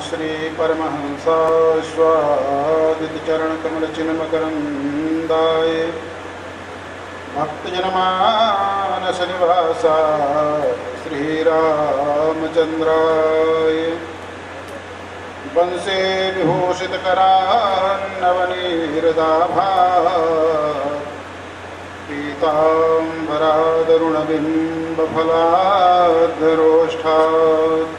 श्री परमहंसास्वादितचरणकमलचिन्मकरन्दाय भक्तजनमानसनिवासाय श्रीरामचन्द्राय वंशे विभूषितकरान्नवनीरदाभात् पीताम्बरादरुणबिम्बफलाद्धरोष्ठात्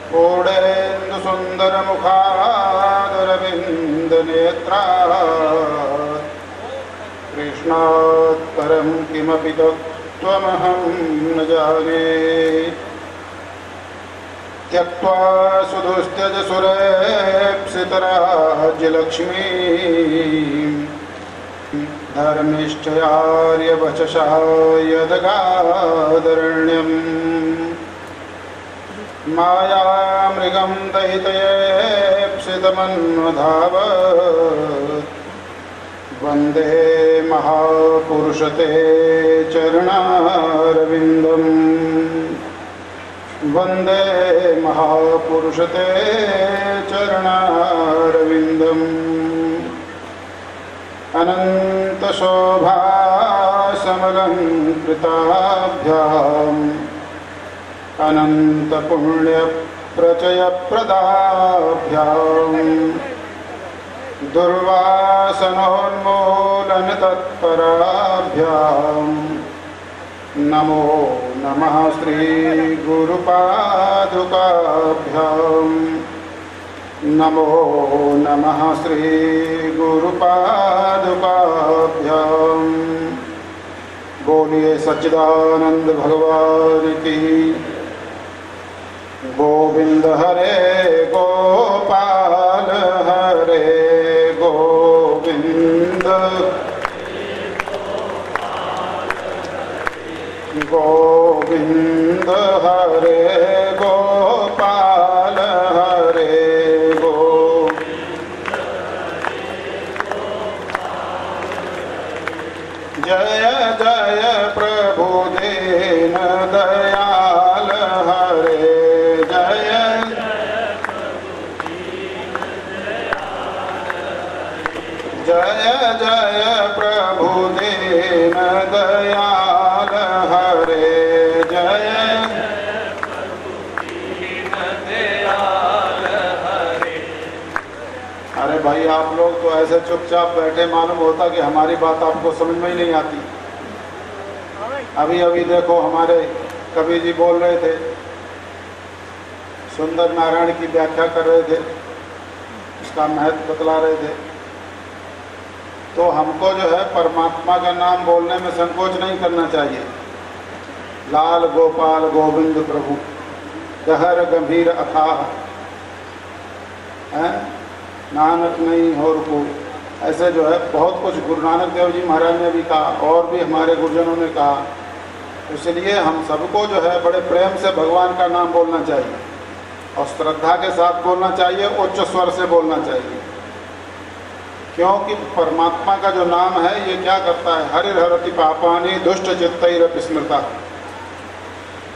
कोडेन्दुसुन्दरमुखादरविन्दनेत्रात् कृष्णात् परं किमपि तत्त्वमहं न जाने। त्यक्त्वा सुदुस्त्यजसुरेप्सितराज्यलक्ष्मीं धर्मिष्ठयार्यवचसा यदगादरण्यम् मायामृगं दयितयेप्सितमन्वधावत् वन्दे महापुरुषते चरणारविन्दम् वन्दे महापुरुषते चरणारविन्दम् अनन्तशोभासमलङ्कृताभ्याम् अनन्तपुण्यप्रचयप्रदाभ्याम् दुर्वासनोन्मूलनतत्पराभ्याम् नमो नमः श्रीगुरुपादुकाभ्याम् नमो नमः श्रीगुरुपादुकाभ्याम्। बोलिए सच्चिदानंद भगवान की। गोविंद हरे गोपाल हरे गोविंद गोविंद हरे गोपाल हरे गोविंद जय जय प्रभु दीन दयाल हरे जय जय जय प्रभु दीन दयाल हरे जय अरे भाई आप लोग तो ऐसे चुपचाप बैठे मालूम होता कि हमारी बात आपको समझ में ही नहीं आती। अभी अभी देखो हमारे कबीर जी बोल रहे थे, सुंदर नारायण की व्याख्या कर रहे थे, उसका महत्व बतला रहे थे। तो हमको जो है परमात्मा का नाम बोलने में संकोच नहीं करना चाहिए। लाल गोपाल गोविंद प्रभु गहर गंभीर अथाह है, नानक नहीं और को, ऐसे जो है बहुत कुछ गुरु नानक देव जी महाराज ने भी कहा और भी हमारे गुरुजनों ने कहा। इसलिए हम सबको जो है बड़े प्रेम से भगवान का नाम बोलना चाहिए और श्रद्धा के साथ बोलना चाहिए, उच्च स्वर से बोलना चाहिए। क्योंकि परमात्मा का जो नाम है ये क्या करता है, हरिर्हरति पापानि दुष्ट चित्तैरपि स्मृता।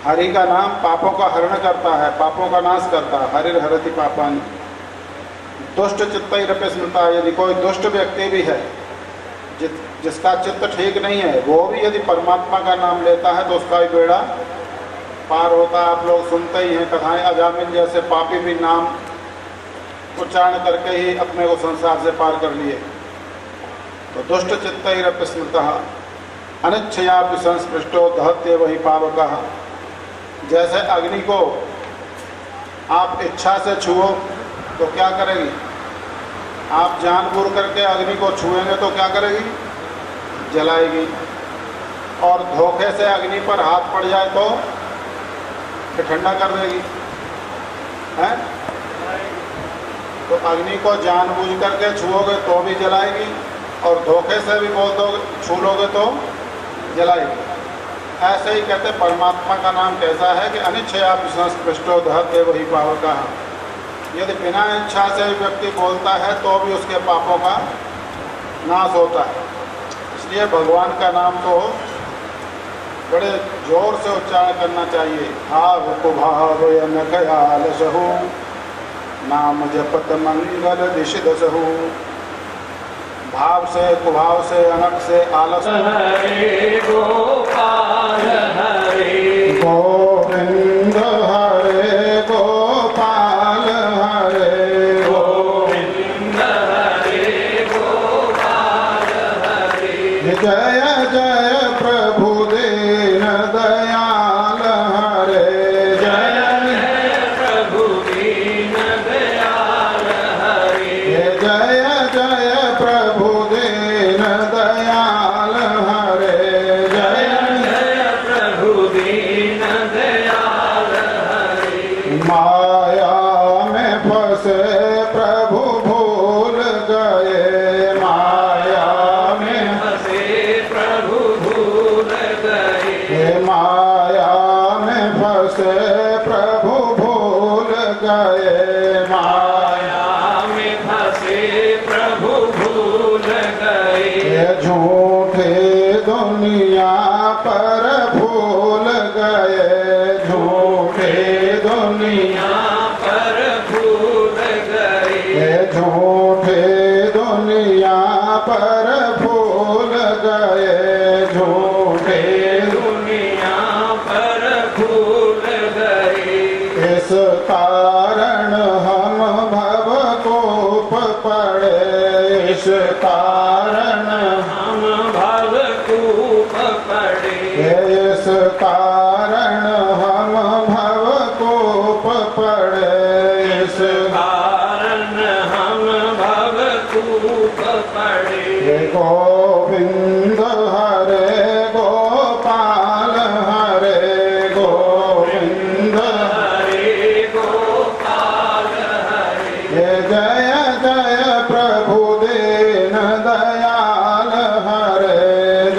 हरि का नाम पापों का हरण करता है, पापों का नाश करता है। हरिर्हरति पापानि दुष्ट चित्तैरपि स्मृता। यदि कोई दुष्ट व्यक्ति भी है जिसका चित्त ठीक नहीं है, वो भी यदि परमात्मा का नाम लेता है तो उसका भी बेड़ा पार होता है। आप लोग सुनते ही हैं कथाएं, अजामिल जैसे पापी भी नाम उच्चारण करके ही अपने को संसार से पार कर लिए। तो दुष्ट चित्तैरपि स्मृतः अनिच्छयापि संस्पृष्टो दहत्ये वही पावकः। जैसे अग्नि को आप इच्छा से छुओ तो क्या करेगी, आप जानबूझ करके अग्नि को छुएंगे तो क्या करेगी, जलाएगी। और धोखे से अग्नि पर हाथ पड़ जाए तो फिर ठंडा कर देगी, है? तो अग्नि को जानबूझ करके छुओगे तो भी जलाएगी और धोखे से भी बोल दोगे छू लोगे तो जलाएगी। ऐसे ही कहते परमात्मा का नाम कैसा है कि अनिच्छयापि संस्पृष्टो दहत्ये वही पावकः। यदि बिना इच्छा से व्यक्ति बोलता है तो भी उसके पापों का नाश होता है। इसलिए भगवान का नाम तो बड़े जोर से उच्चारण करना चाहिए। भाव कुभाव न खयाल सहु नाम जपत मंगल दिश दसहु। भाव से कुभाव से अनक से आलस हरे गोपाल हरे गोविंद हरे गोपाल हरे गोविंद हरे गोपाल हरे जय जय प्रभु दीन दयाल हरे जय जय प्रभु दीन दयाल हरे जय जय प्रभु दीन दयाल हरे जय जय प्रभु दीन दयाल हरे माया में फंसे प्रभु भूल गए माया में फंसे प्रभु भूल गए माया में फंसे प्रभु भूल गए माया माया में फंसे प्रभु भूल गए ये झूठे दुनिया पर भूल गए झूठे दुनिया यहाँ पर भूल गए ये झूठे दुनिया पर भूल गए झूठे दुनिया पर भूल गए इस कारण हम भवकूप पड़े इस कारण हम भवकूप पड़े इस कारण हम भवकूप पड़े इस कारण हम भवकूप पड़े गोविंद हरे गोपाल हरे गोविंद हरे गोपाल हरे जय जय प्रभु दीन दयाल हरे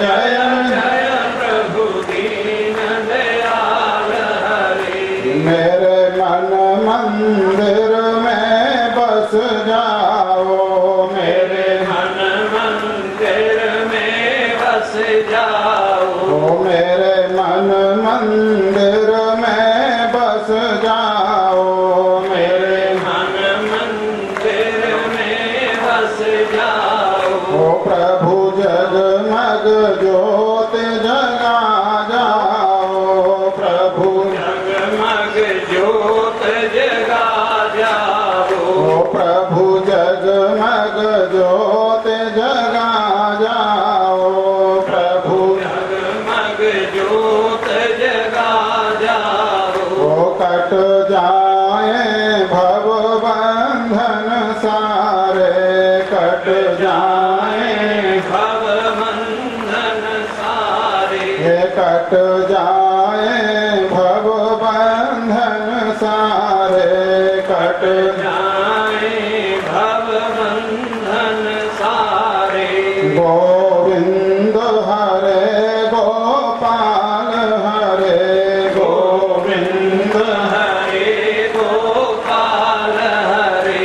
जय जय जय प्रभु दीन दयाल हरे मेरे मन मंदिर में बस जाओ मेरे मन मंदिर में बस जाओ ओ मेरे मन मंदिर में बस जाओ मेरे मन मंदिर में बस जाओ ओ प्रभु जगमग ज्योत जगा जाओ प्रभु जगमग ज्योत जगा जाओ ओ प्रभु जगमग ज्योत जगा जाओ प्रभु जगमग ज्योत जगा जाओ ओ कट जाए भव बंधन सारे कट जाए भव बंधन सारे ये कट जाए भव बंधन सारे कट जाए भव बंधन सारे गोविंद हरे गोपाल हरे गोविंद हरे गोपाल हरे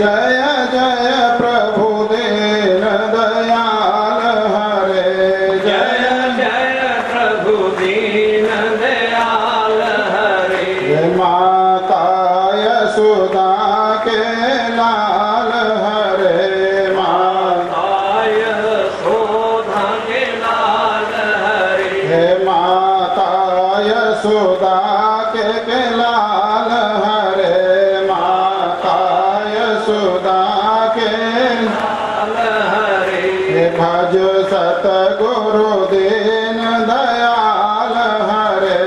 जय जय प्रभु दीन दयाल हरे जय जय प्रभु दीन दयाल हरे माता यशोदा के लाल हरे माता आय शोधा के लाल हरे माता यशोदा के लाल हरे माता यशोदा के लाल हरे भज सतगुरु दीन दयाल हरे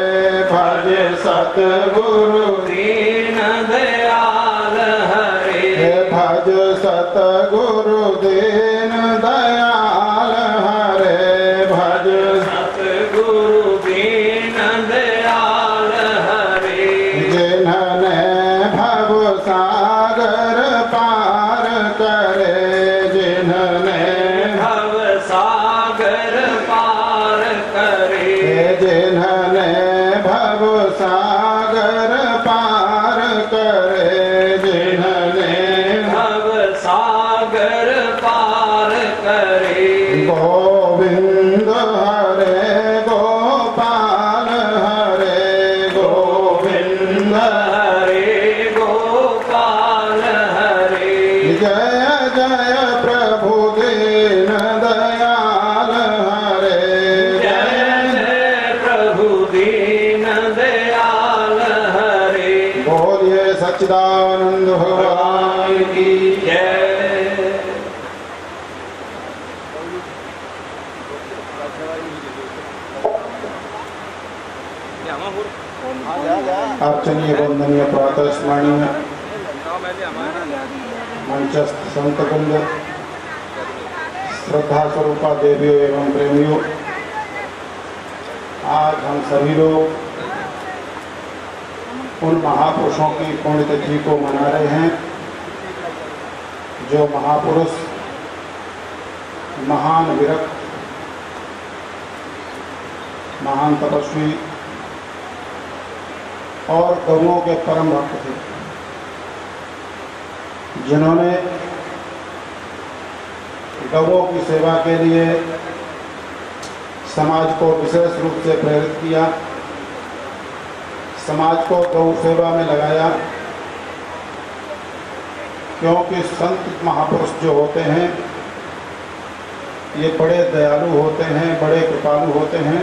भज सतगुरु दीन दयाल हरे भज सतगुरु दीन दयाल हरे भज सतगुरु दीन दयाल हरे जिन्हने भव सागर पार करे जिन्हने भव सागर पार करे जिन्हने भव सागर पार करे जिन्हने भव सागर पार करे गोविंद हरे गोपाल हरे गोविंद हरे गोपाल सच्चिदानंद भगवान की जय। अर्चनीय वंदनीय प्रातः स्मरणीय मंचस्थ संत कुंज, श्रद्धा स्वरूपा देवियों एवं प्रेमियों, आज हम सभी लोग उन महापुरुषों की पुण्यतिथि को मना रहे हैं जो महापुरुष, महान विरक्त, महान तपस्वी और गौओं के परम भक्त थे, जिन्होंने गौओं की सेवा के लिए समाज को विशेष रूप से प्रेरित किया, समाज को गौ सेवा में लगाया। क्योंकि संत महापुरुष जो होते हैं ये बड़े दयालु होते हैं, बड़े कृपालु होते हैं।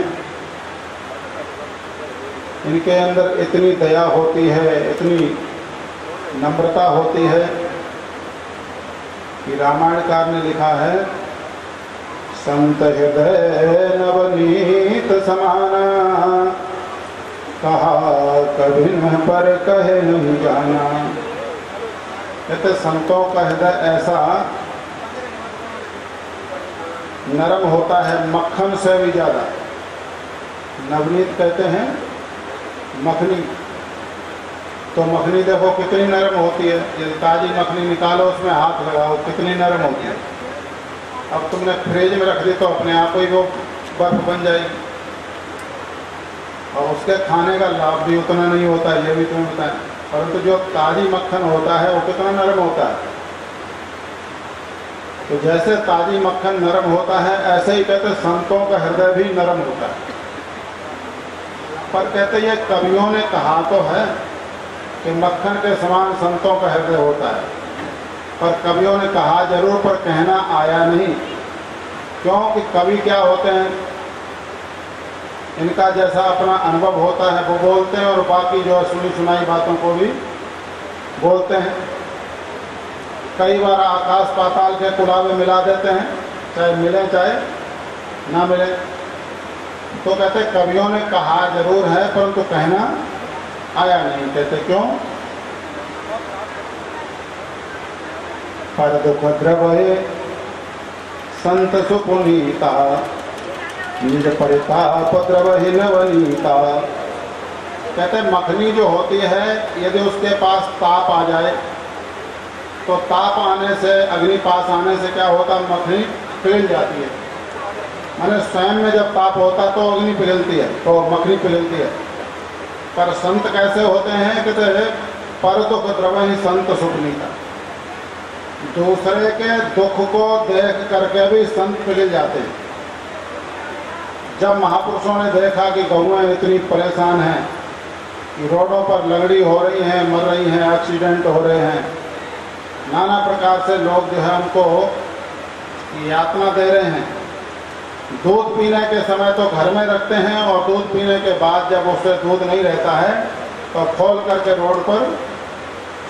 इनके अंदर इतनी दया होती है, इतनी नम्रता होती है कि रामायणकार ने लिखा है, संत हृदय नवनीत समाना, कहा कभी न पर कहे नहीं जाना। कहते संतों का हृदय ऐसा नरम होता है, मक्खन से भी ज्यादा। नवनीत कहते हैं मखनी, तो मखनी देखो कितनी नरम होती है। ये ताजी मखनी निकालो, उसमें हाथ लगाओ, कितनी नरम होती है। अब तुमने फ्रिज में रख दी तो अपने आप ही वो बर्फ बन जाएगी, और उसके खाने का लाभ भी उतना नहीं होता, ये भी तुम्हें बताएं। परंतु जो ताजी मक्खन होता है वो कितना नरम होता है। तो जैसे ताजी मक्खन नरम होता है, ऐसे ही कहते संतों का हृदय भी नरम होता है। पर कहते ये कवियों ने कहा तो है कि मक्खन के समान संतों का हृदय होता है, पर कवियों ने कहा जरूर, पर कहना आया नहीं। क्योंकि कवि क्या होते हैं, इनका जैसा अपना अनुभव होता है वो बोलते हैं, और बाकी जो सुनी सुनाई बातों को भी बोलते हैं। कई बार आकाश पाताल के कुलावे मिला देते हैं, चाहे मिले चाहे ना मिले। तो कहते कवियों ने कहा जरूर है, परंतु कहना आया नहीं। कहते क्यों? पर दुख द्रवये संत सुपुनीता, निज परिताप द्रवहि नवनीता। कहते मखनी जो होती है, यदि उसके पास ताप आ जाए तो ताप आने से, अग्नि पास आने से क्या होता, मखनी पिघल जाती है। माने स्वयं में जब ताप होता तो अग्नि पिघलती है, तो मखनी पिघलती है। पर संत कैसे होते हैं? कहते पर दुख द्रवहि संत सुपुनीता, दूसरे के दुख को देख करके भी संत पिघल जाते हैं। जब महापुरुषों ने देखा कि गौएं इतनी परेशान हैं, कि रोडों पर लगड़ी हो रही हैं, मर रही हैं, एक्सीडेंट हो रहे हैं, नाना प्रकार से लोग जो है उनको यातना दे रहे हैं। दूध पीने के समय तो घर में रखते हैं, और दूध पीने के बाद जब उससे दूध नहीं रहता है तो खोल करके रोड पर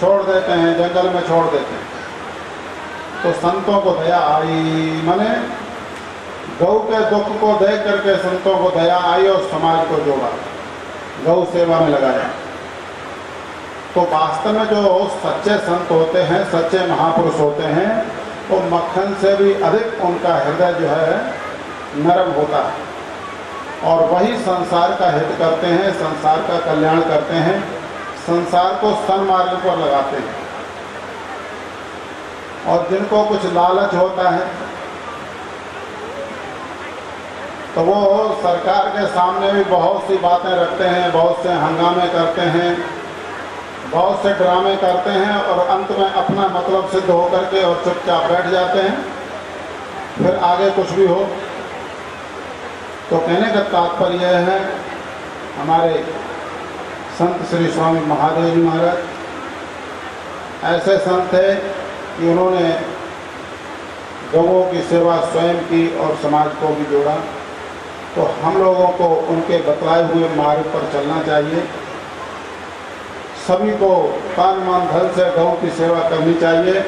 छोड़ देते हैं, जंगल में छोड़ देते हैं। तो संतों को दया आई, माने गौ के दुख को देख करके संतों को दया आई और समाज को जोड़ा, गौ सेवा में लगाया। तो वास्तव में जो सच्चे संत होते हैं, सच्चे महापुरुष होते हैं, वो मक्खन से भी अधिक उनका हृदय जो है नरम होता है, और वही संसार का हित करते हैं, संसार का कल्याण करते हैं, संसार को सन्मार्ग पर लगाते हैं। और जिनको कुछ लालच होता है तो वो सरकार के सामने भी बहुत सी बातें रखते हैं, बहुत से हंगामे करते हैं, बहुत से ड्रामे करते हैं, और अंत में अपना मतलब सिद्ध होकर के और चुपचाप बैठ जाते हैं। फिर आगे कुछ भी हो। तो कहने का तात्पर्य है, हमारे संत श्री स्वामी महादेव जी महाराज ऐसे संत थे कि उन्होंने गौओं की सेवा स्वयं की और समाज को भी जोड़ा। तो हम लोगों को उनके बतलाए हुए मार्ग पर चलना चाहिए। सभी को तन मन धन से गौ की सेवा करनी चाहिए।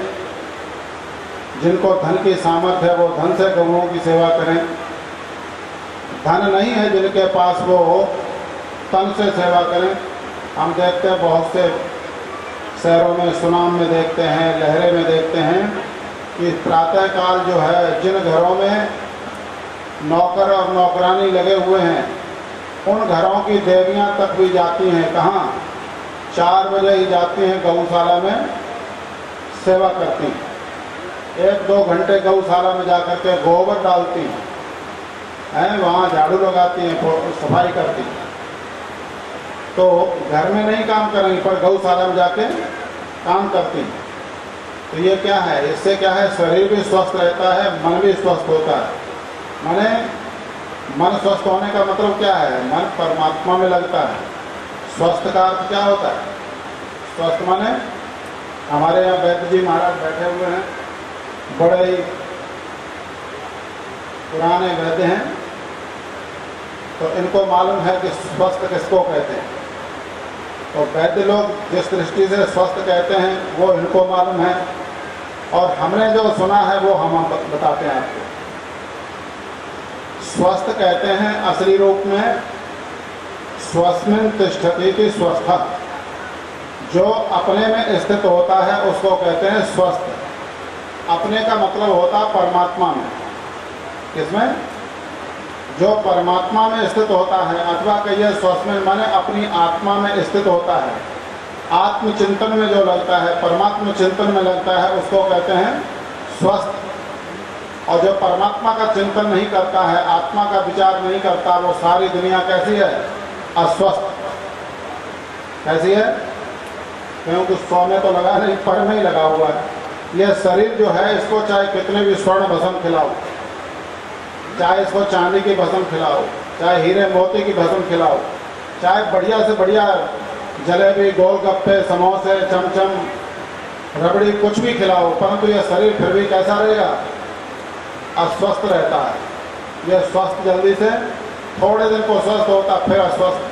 जिनको धन की सामर्थ्य है वो धन से गौओं की सेवा करें। धन नहीं है जिनके पास वो तन से सेवा करें। हम देखते हैं बहुत से शहरों में, सुनाम में देखते हैं, लहरे में देखते हैं कि प्रातःकाल जो है जिन घरों में नौकर और नौकरानी लगे हुए हैं उन घरों की देवियां तक भी जाती हैं। कहाँ? 4 बजे ही जाती हैं गौशाला में सेवा करती हैं। 1-2 घंटे गौशाला में जा कर के गोबर डालती हैं, वहाँ झाड़ू लगाती हैं, सफाई करती हैं। तो घर में नहीं काम करेंगी पर गौशाला में जाके काम करती हैं। तो ये क्या है? इससे क्या है? शरीर भी स्वस्थ रहता है, मन भी स्वस्थ होता है। माने मन स्वस्थ होने का मतलब क्या है? मन परमात्मा में लगता है। स्वस्थ का अर्थ क्या होता है? स्वस्थ माने हमारे यहाँ वैद्य जी महाराज बैठे हुए हैं, बड़े ही पुराने वैद्य हैं, तो इनको मालूम है कि स्वस्थ किसको कहते हैं। तो वैद्य लोग जिस दृष्टि से स्वस्थ कहते हैं वो इनको मालूम है, और हमने जो सुना है वो हम बताते हैं आपको। स्वस्थ कहते हैं असली रूप में स्वस्मिन् तिष्ठति इति स्वस्थ। जो अपने में स्थित होता है उसको कहते हैं स्वस्थ। अपने का मतलब होता है परमात्मा में। किसमें? जो परमात्मा में स्थित होता है, अथवा कहिए स्वस्मिन् माने अपनी आत्मा में स्थित होता है, आत्मचिंतन में जो लगता है, परमात्मा चिंतन में लगता है, उसको कहते हैं स्वस्थ। और जो परमात्मा का चिंतन नहीं करता है, आत्मा का विचार नहीं करता, वो सारी दुनिया कैसी है? अस्वस्थ। कैसी है? क्योंकि सौ में तो लगा नहीं, पर में ही लगा हुआ है। यह शरीर जो है इसको चाहे कितने भी स्वर्ण भस्म खिलाओ, चाहे इसको चांदी की भस्म खिलाओ, चाहे हीरे मोती की भस्म खिलाओ, चाहे बढ़िया से बढ़िया जलेबी, गोलगप्पे, समोसे, चमचम, रबड़ी कुछ भी खिलाओ, परंतु यह शरीर फिर भी कैसा रहेगा? अस्वस्थ रहता है। यह स्वस्थ जल्दी से थोड़े दिन को स्वस्थ होता फिर अस्वस्थ।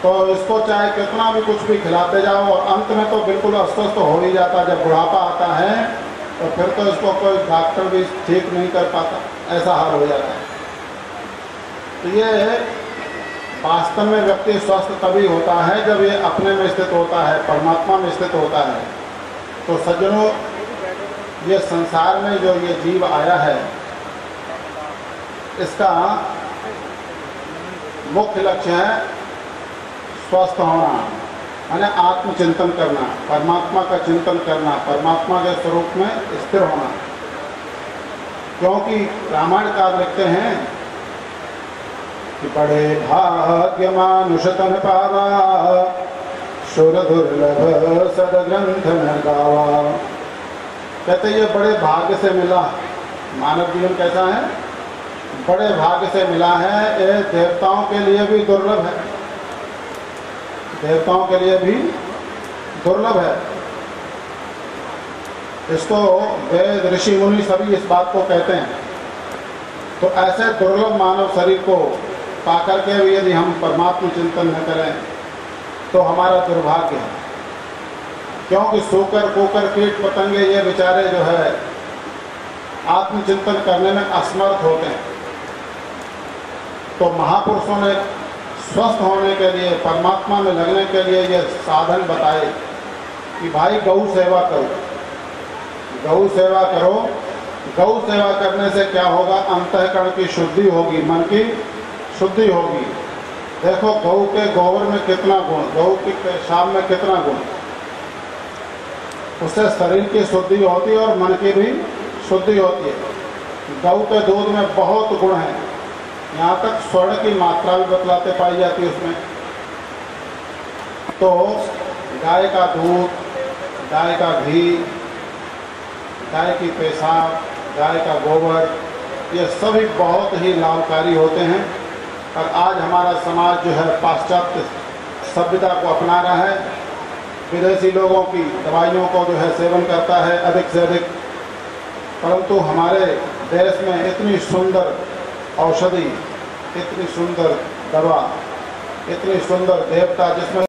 तो इसको चाहे कितना भी कुछ भी खिलाते जाओ और अंत में तो बिल्कुल अस्वस्थ हो ही जाता। जब बुढ़ापा आता है तो फिर तो इसको कोई डॉक्टर भी ठीक नहीं कर पाता, ऐसा हाल हो जाता है। तो ये वास्तव में व्यक्ति स्वस्थ तभी होता है जब ये अपने में स्थित होता है, परमात्मा में स्थित होता है। तो सज्जनों, ये संसार में जो ये जीव आया है इसका मुख्य लक्ष्य है स्वस्थ होना, यानी आत्मचिंतन करना, परमात्मा का चिंतन करना, परमात्मा के स्वरूप में स्थिर होना। क्योंकि रामायणकार लिखते हैं कि बड़े भाग्य मानुष तन पावा, सुर दुर्लभ सदग्रंथ न गावा। कहते ये बड़े भाग्य से मिला। मानव जीवन कैसा है? बड़े भाग्य से मिला है। ये देवताओं के लिए भी दुर्लभ है, देवताओं के लिए भी दुर्लभ है। इसको वेद, ऋषि, मुनि सभी इस बात को कहते हैं। तो ऐसे दुर्लभ मानव शरीर को पाकर के भी यदि हम परमात्मा चिंतन न करें तो हमारा दुर्भाग्य है। क्योंकि सोकर कोकर कीट पतंगे ये बेचारे जो है आत्मचिंतन करने में असमर्थ होते हैं। तो महापुरुषों ने स्वस्थ होने के लिए, परमात्मा में लगने के लिए ये साधन बताए कि भाई गौ सेवा करो, गौ सेवा करो। गौ सेवा करने से क्या होगा? अंतःकरण की शुद्धि होगी, मन की शुद्धि होगी। देखो गौ के गोबर में कितना गुण, गौ की पेशाब में कितना गुण। उससे शरीर की शुद्धि होती है और मन की भी शुद्धि होती है। गौ के दूध में बहुत गुण हैं, यहाँ तक स्वर्ण की मात्रा भी बतलाते पाई जाती है उसमें। तो गाय का दूध, गाय का घी, गाय की पेशाब, गाय का गोबर, ये सभी बहुत ही लाभकारी होते हैं। और आज हमारा समाज जो है पाश्चात्य सभ्यता को अपना रहा है, विदेशी लोगों की दवाइयों को जो है सेवन करता है अधिक से अधिक। परंतु हमारे देश में इतनी सुंदर औषधि, इतनी सुंदर दवा, इतनी सुंदर देवता जिसमें